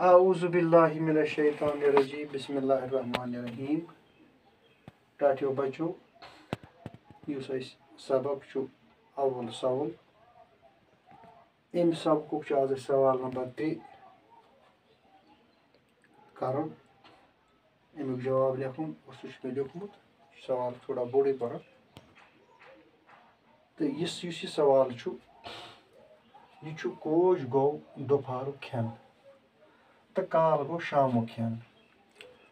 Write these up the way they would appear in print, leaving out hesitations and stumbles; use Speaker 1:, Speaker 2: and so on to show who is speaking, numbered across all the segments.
Speaker 1: आऊज़ु बिल्लाहि मिनश शैतानिर रजीम बिस्मिल्लाहिर रहमानिर रहीम। टाटियो बच्चो युस सबक अव्वल सवाल अम सबक आज सवाल नंबर 3 कर अमुक जवाब लिखुन सह मे लिखमुत सवाल थोड़ा बोड़े पर तो यह सवाल यह कोश गो दोपहर खेन तो काल गो शाम खेन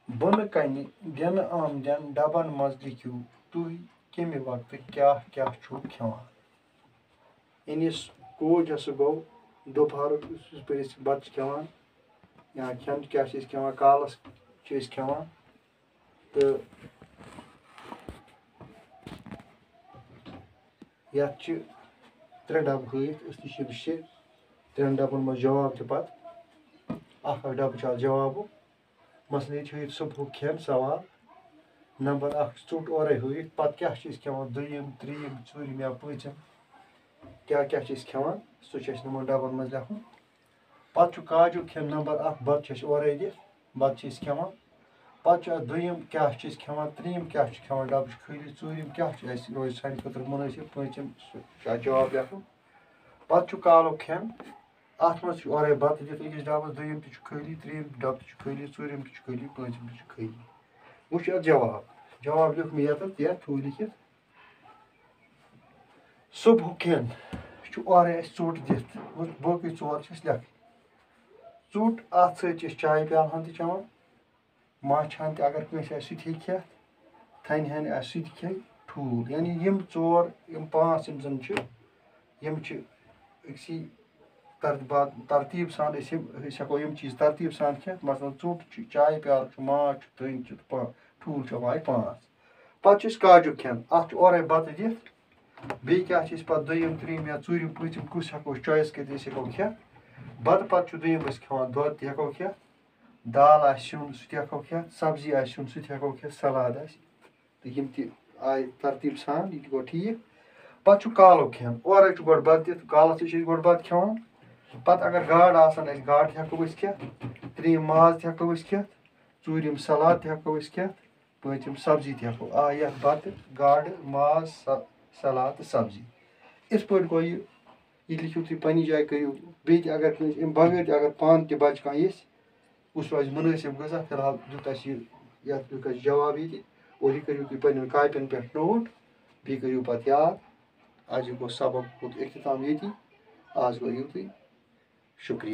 Speaker 1: बन कन दिन आमदन डबन मज लिखियो तुह कमे वक्त क्या क्या खेवान यानी कोज हस गो दोपहर पे बत खेवान या खेन क्या खेवान कालस खेवान तो ये 3 डब हथ त्रेन डबन मज जवाब तक डब जवाब मसल ये सुबह खेन सवाल नंबर 1 ोट और हथ पे क्या खेवान दोम त्रीम चूरम या पूम क्या क्या खेवान सह डबन मज लिखुन पे काजू खेन नंबर 1 बत और दिख बत खेवान पे दोम क्या खेवान त्रीम क्या खेवान डब खाली चूरम क्या रोज सान खुद मुनासिब पूम जवाब लिखुन पे कालो खेन अत मज और बत दिख अकिस डबस दोम खाली त्रीम डब खाली चूरम खाली पूम खाली वो जवाब लिख मे ये थू लिखित सुबह खेन और ोट दिख बाकी 4 लिख ोट अत चाय प्याल हन चवान मछ हन अगर कह सह खेत थन हन सह खे ठूल यानी यम 4 यम 5 यम तरतीब सान हेको यम चीज तरतीब सान खेत मसलन ोट चाय प्याल माछ थन ठूल आए 5 पे काजू खेन अत और बत दिख बे क्या दोम त्रीम या चूरम पूम कुछ हेको चॉइस कर हेको खेत बत पे दोम खेवान दुध हेको खेत दाल आन सह हेको खेत सब्जी आन सह हेको खेत सलाद तो यम आए तरतीब सान यह गो ठीक पे कालो खेन और गो बत दिख कालस गो बत खेवान पे अगर गाड़ आसान गाड़ हेको खेत त्रीम माज हेको खेत चूरम सलाद हेको खेत पूम सब्जी हेको आए बत गाड़ माज सलाद तो सब्जी इस पे गो ये लिखियो तुम पन्नी जाए करो बे अगर अम बगैर अगर पान त बच कह उस रोज मुनासिब गजा फिलहाल दुत ये जवाब ये और यह करो तुम पन्न कापन पे नोट बे करो पे याद आज गो सबक इख्तिताम ये आज गो युत शुक्रिया।